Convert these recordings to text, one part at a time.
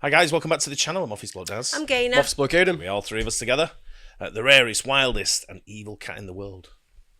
Hi guys, welcome back to the channel. I'm Office Bloke Daz. I'm Gaynor. Office Bloke Aidan. We all three of us together. The rarest, wildest, and evil cat in the world.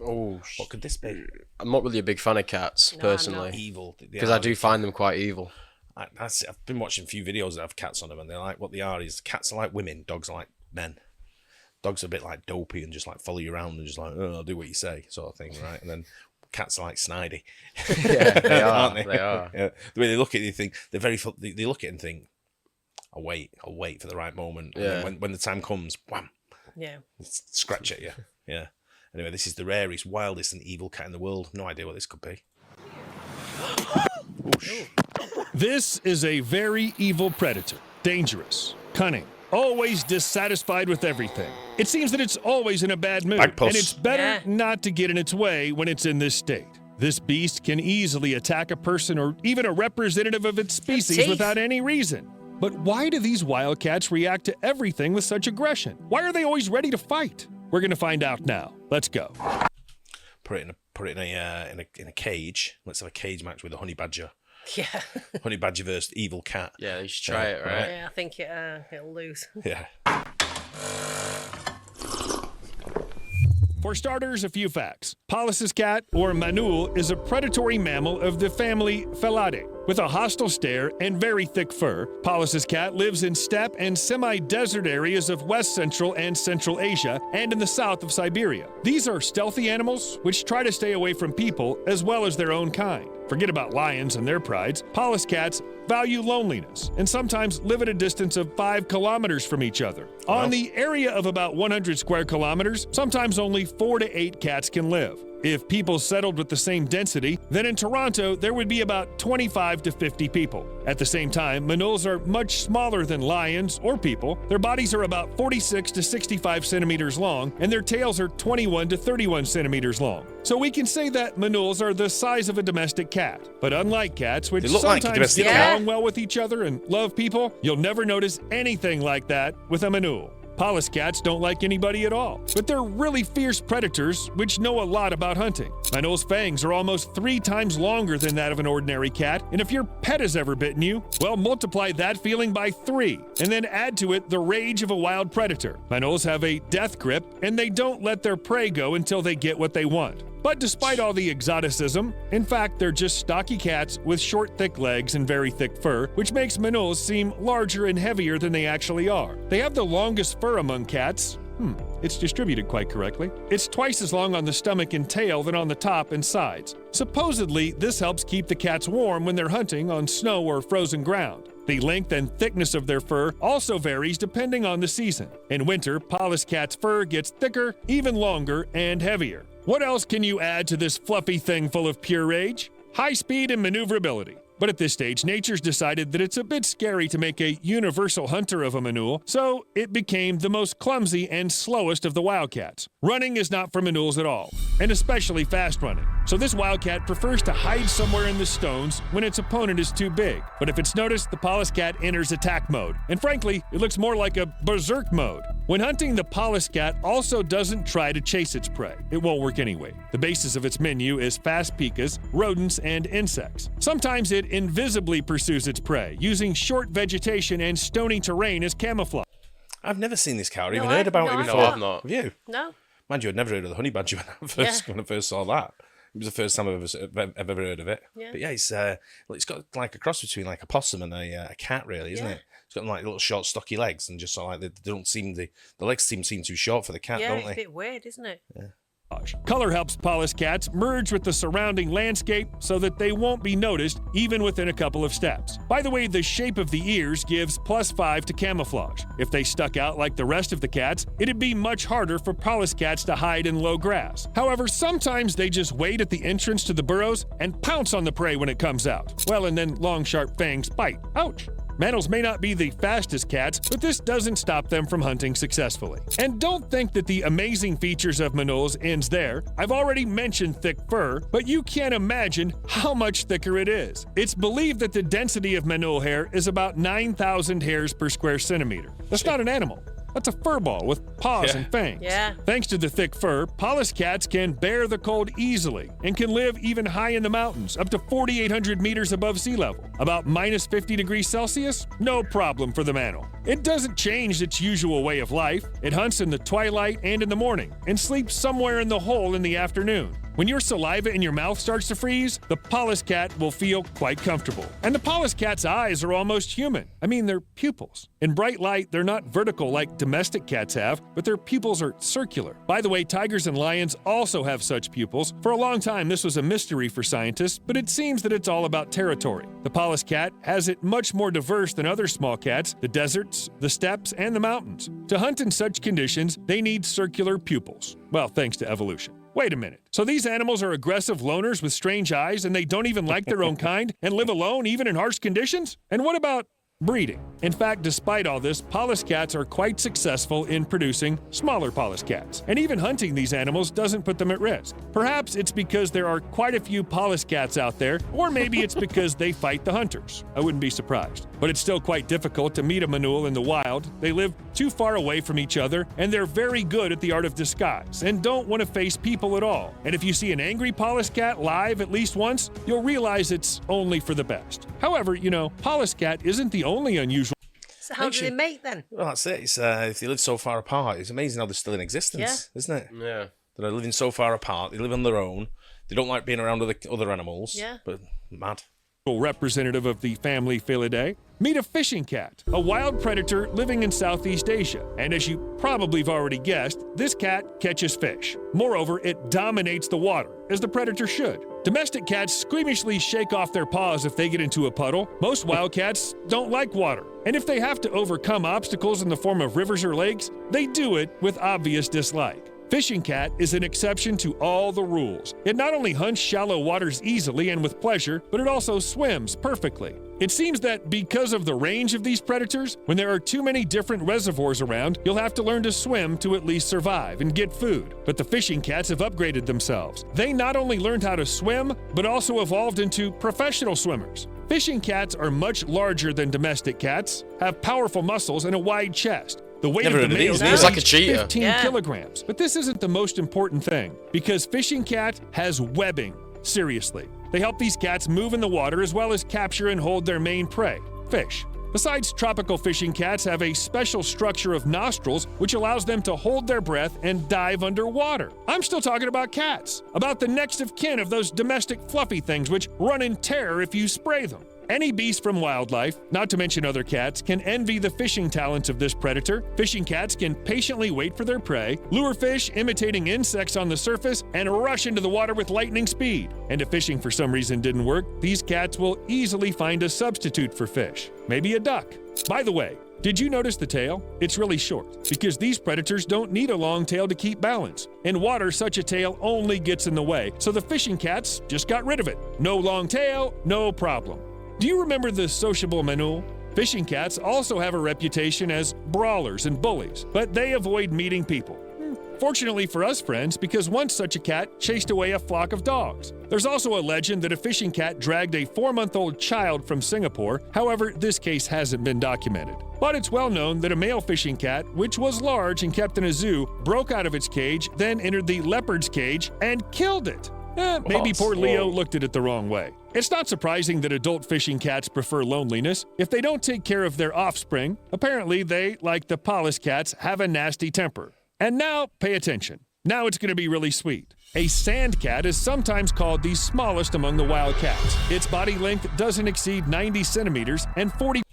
Oh, What could this be? I'm not really a big fan of cats, No, I'm personally. not. Evil. Because I do find them quite evil. I've been watching a few videos that have cats on them, and they're like, what they are is cats are like women, dogs are like men. Dogs are a bit like dopey and just like follow you around and just like, oh, I'll do what you say, sort of thing, right? And then cats are like snidey. Yeah, they are. Aren't they? They are. Yeah. The way they look at it, they look at it and think, I'll wait for the right moment. And Yeah. then when the time comes, wham, Yeah. scratch at you. Yeah. Anyway, this is the rarest, wildest, and evil cat in the world. No idea what this could be. Oosh. This is a very evil predator. Dangerous, cunning, always dissatisfied with everything. It seems that it's always in a bad mood, Bagpuss. and it's better Yeah. not to get in its way when it's in this state. This beast can easily attack a person or even a representative of its species teeth. without any reason. But why do these wildcats react to everything with such aggression? Why are they always ready to fight? We're going to find out now. Let's go. Put it in a cage. Let's have a cage match with a honey badger. Yeah. Honey badger versus evil cat. Yeah, you should try it, right? Yeah, I think it'll lose. Yeah. For starters, a few facts. Pallas's cat, or manul, is a predatory mammal of the family Felidae. With a hostile stare and very thick fur, Pallas's cat lives in steppe and semi-desert areas of West Central and Central Asia and in the south of Siberia. These are stealthy animals which try to stay away from people as well as their own kind. Forget about lions and their prides. Pallas cats value loneliness and sometimes live at a distance of 5 kilometers from each other. On the area of about 100 square kilometers, sometimes only 4 to 8 cats can live. If people settled with the same density, then in Toronto there would be about 25 to 50 people. At the same time, manuls are much smaller than lions or people. Their bodies are about 46 to 65 centimeters long, and their tails are 21 to 31 centimeters long. So we can say that manuls are the size of a domestic cat. But unlike cats, which They look like a sometimes domestic get cat. along well with each other and love people, you'll never notice anything like that with a manul. Pallas cats don't like anybody at all, but they're really fierce predators which know a lot about hunting. Manul's fangs are almost 3 times longer than that of an ordinary cat, and if your pet has ever bitten you, well, multiply that feeling by 3, and then add to it the rage of a wild predator. Manuls have a death grip, and they don't let their prey go until they get what they want. But despite all the exoticism, in fact, they're just stocky cats with short, thick legs and very thick fur, which makes manuls seem larger and heavier than they actually are. They have the longest fur among cats. It's distributed quite correctly. It's twice as long on the stomach and tail than on the top and sides. Supposedly, this helps keep the cats warm when they're hunting on snow or frozen ground. The length and thickness of their fur also varies depending on the season. In winter, Pallas cat's fur gets thicker, even longer, and heavier. What else can you add to this fluffy thing full of pure rage? High speed and maneuverability. But at this stage, nature's decided that it's a bit scary to make a universal hunter of a manul, so it became the most clumsy and slowest of the wildcats. Running is not for manuls at all, and especially fast running. So this wildcat prefers to hide somewhere in the stones when its opponent is too big. But if it's noticed, the Pallas cat enters attack mode. And frankly, it looks more like a berserk mode. When hunting, the Pallas cat also doesn't try to chase its prey. It won't work anyway. The basis of its menu is fast pikas, rodents, and insects. Sometimes it invisibly pursues its prey, using short vegetation and stony terrain as camouflage. I've never seen this cat or even No, heard about no, it I've before. No, I've not. Have you? No. Mind you, I'd never heard of the honey badger when I first saw that. It was the first time I've ever heard of it. Yeah. But yeah, it's got like a cross between like a possum and a cat, really, isn't Yeah. it? It's got like little short, stocky legs, and just sort of like the legs seem too short for the cat, Yeah, don't it's a they? bit weird, isn't it? Color helps Pallas cats merge with the surrounding landscape so that they won't be noticed even within a couple of steps. By the way, the shape of the ears gives +5 to camouflage. If they stuck out like the rest of the cats, it'd be much harder for Pallas cats to hide in low grass. However, sometimes they just wait at the entrance to the burrows and pounce on the prey when it comes out. Well, and then long, sharp fangs bite. Ouch! Manuls may not be the fastest cats, but this doesn't stop them from hunting successfully. And don't think that the amazing features of manuls ends there. I've already mentioned thick fur, but you can't imagine how much thicker it is. It's believed that the density of manul hair is about 9,000 hairs per square centimeter. That's not an animal. That's a fur ball with paws and fangs. Yeah. Thanks to the thick fur, Pallas cats can bear the cold easily and can live even high in the mountains, up to 4,800 meters above sea level. About minus 50 degrees Celsius? No problem for the mammal. It doesn't change its usual way of life. It hunts in the twilight and in the morning, and sleeps somewhere in the hole in the afternoon. When your saliva in your mouth starts to freeze, the Pallas cat will feel quite comfortable. And the Pallas cat's eyes are almost human. I mean, they're pupils. In bright light, they're not vertical like domestic cats have, but their pupils are circular. By the way, tigers and lions also have such pupils. For a long time, this was a mystery for scientists, but it seems that it's all about territory. The Pallas cat has it much more diverse than other small cats, the deserts, the steppes, and the mountains. To hunt in such conditions, they need circular pupils. Well, thanks to evolution. Wait a minute. So these animals are aggressive loners with strange eyes and they don't even like their own kind and live alone even in harsh conditions? And what about breeding? In fact, despite all this, Pallas cats are quite successful in producing smaller Pallas cats. And even hunting these animals doesn't put them at risk. Perhaps it's because there are quite a few Pallas cats out there, or maybe it's because they fight the hunters. I wouldn't be surprised. But it's still quite difficult to meet a manul in the wild. They live too far away from each other, and they're very good at the art of disguise, and don't want to face people at all. And if you see an angry Pallas cat live at least once, you'll realize it's only for the best. However, Pallas cat isn't the only unusual. So how do they mate then? Well, that's it. It's, if they live so far apart, it's amazing how they're still in existence, isn't it? Yeah. They're living so far apart. They live on their own. They don't like being around other animals. Yeah. But mad. Representative of the family Felidae. Meet a fishing cat, a wild predator living in Southeast Asia. And as you probably have already guessed, this cat catches fish. Moreover, it dominates the water, as the predator should. Domestic cats squeamishly shake off their paws if they get into a puddle. Most wild cats don't like water. And if they have to overcome obstacles in the form of rivers or lakes, they do it with obvious dislike. Fishing cat is an exception to all the rules. It not only hunts shallow waters easily and with pleasure, but it also swims perfectly. It seems that because of the range of these predators, when there are too many different reservoirs around, you'll have to learn to swim to at least survive and get food. But the fishing cats have upgraded themselves. They not only learned how to swim, but also evolved into professional swimmers. Fishing cats are much larger than domestic cats, have powerful muscles and a wide chest. The weight Never of the heard of male these. is It's like a cheetah. 15 Yeah. kilograms. But this isn't the most important thing, because fishing cat has webbing. Seriously. They help these cats move in the water as well as capture and hold their main prey, fish. Besides, tropical fishing cats have a special structure of nostrils which allows them to hold their breath and dive underwater. I'm still talking about cats, about the next of kin of those domestic fluffy things which run in terror if you spray them. Any beast from wildlife, not to mention other cats, can envy the fishing talents of this predator. Fishing cats can patiently wait for their prey, lure fish imitating insects on the surface, and rush into the water with lightning speed. And if fishing for some reason didn't work, these cats will easily find a substitute for fish. Maybe a duck. By the way, did you notice the tail? It's really short, because these predators don't need a long tail to keep balance. In water, such a tail only gets in the way, so the fishing cats just got rid of it. No long tail, no problem. Do you remember the sociable manul? Fishing cats also have a reputation as brawlers and bullies, but they avoid meeting people. Fortunately for us friends, because once such a cat chased away a flock of dogs. There's also a legend that a fishing cat dragged a 4-month-old child from Singapore. However, this case hasn't been documented. But it's well known that a male fishing cat, which was large and kept in a zoo, broke out of its cage, then entered the leopard's cage and killed it. Maybe poor Leo looked at it the wrong way. It's not surprising that adult fishing cats prefer loneliness. If they don't take care of their offspring, apparently they, like the Pallas cats, have a nasty temper. And now, pay attention. Now it's going to be really sweet. A sand cat is sometimes called the smallest among the wild cats. Its body length doesn't exceed 90 centimeters and 40.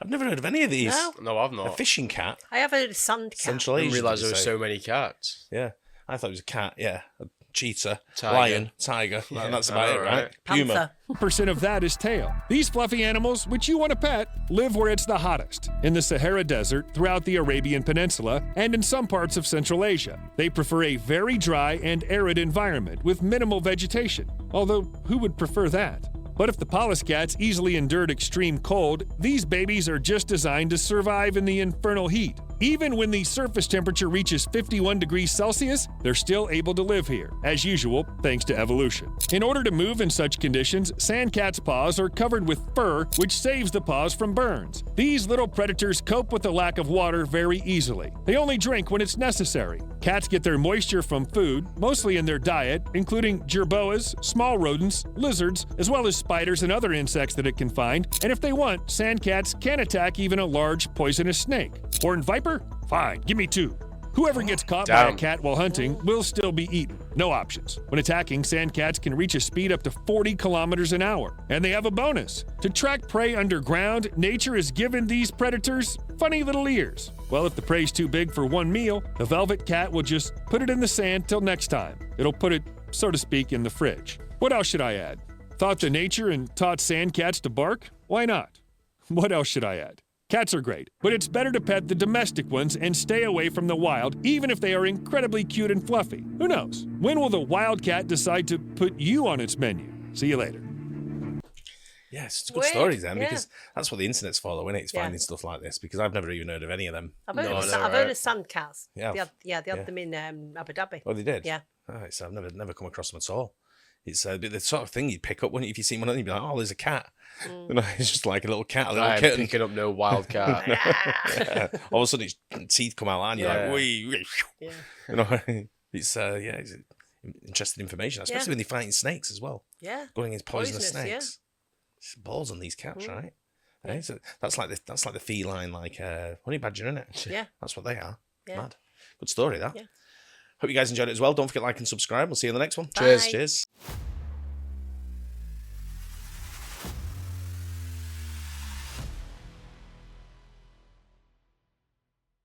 I've never heard of any of these. No. No, I've A not. fishin' cat. I have a sand cat. Central I Asia. didn't realise did there you were say? so many cats. Yeah. I thought it was a cat, yeah. A cheetah, Tiger. lion, tiger. And that's I about know, it, right? right? Puma. Panther. Percent of that is tail. These fluffy animals, which you want to pet, live where it's the hottest, in the Sahara Desert, throughout the Arabian Peninsula, and in some parts of Central Asia. They prefer a very dry and arid environment with minimal vegetation, although who would prefer that? But if the Pallas cats easily endured extreme cold, these babies are just designed to survive in the infernal heat. Even when the surface temperature reaches 51 degrees Celsius, they're still able to live here, as usual, thanks to evolution. In order to move in such conditions, sand cats' paws are covered with fur, which saves the paws from burns. These little predators cope with the lack of water very easily. They only drink when it's necessary. Cats get their moisture from food, mostly in their diet, including jerboas, small rodents, lizards, as well as spiders and other insects that it can find. And if they want, sand cats can attack even a large poisonous snake. Horned viper? Fine, give me 2. Whoever gets caught by a Damn. cat while hunting will still be eaten. No options. When attacking, sand cats can reach a speed up to 40 kilometers an hour. And they have a bonus. To track prey underground, nature has given these predators funny little ears. Well, if the prey's too big for one meal, the velvet cat will just put it in the sand till next time. It'll put it, so to speak, in the fridge. What else should I add? Thought to nature and taught sand cats to bark? Why not? What else should I add? Cats are great, but it's better to pet the domestic ones and stay away from the wild, even if they are incredibly cute and fluffy. Who knows? When will the wild cat decide to put you on its menu? See you later. Yeah, it's good Weird, stories then, yeah. because that's what the internet's for, though, isn't it? It's Yeah. finding stuff like this, because I've never even heard of any of them. I've heard, No, of, I know, I've heard right? of sand cats. Yeah. They had Yeah. them in Abu Dhabi. Oh, they did? Yeah. All right, so I've never come across them at all. It's the sort of thing you'd pick up, wouldn't you? If you see one, you'd be like, oh, there's a cat. You know, it's just like a little cat, a little I am kitten. picking up no wild cat. Yeah. All of a sudden, its teeth come out, and you're Yeah. like, wee. Yeah. You know, it's interesting information, especially Yeah. when they're fighting snakes as well. Yeah. Going against poisonous Poisonous, yeah. snakes. It's balls on these cats, right? Eh? So that's like the feline, like honey badger, isn't it? Yeah. That's what they are. Yeah. Mad. Good story, that. Yeah. Hope you guys enjoyed it as well. Don't forget to like and subscribe. We'll see you in the next one. Bye. Cheers.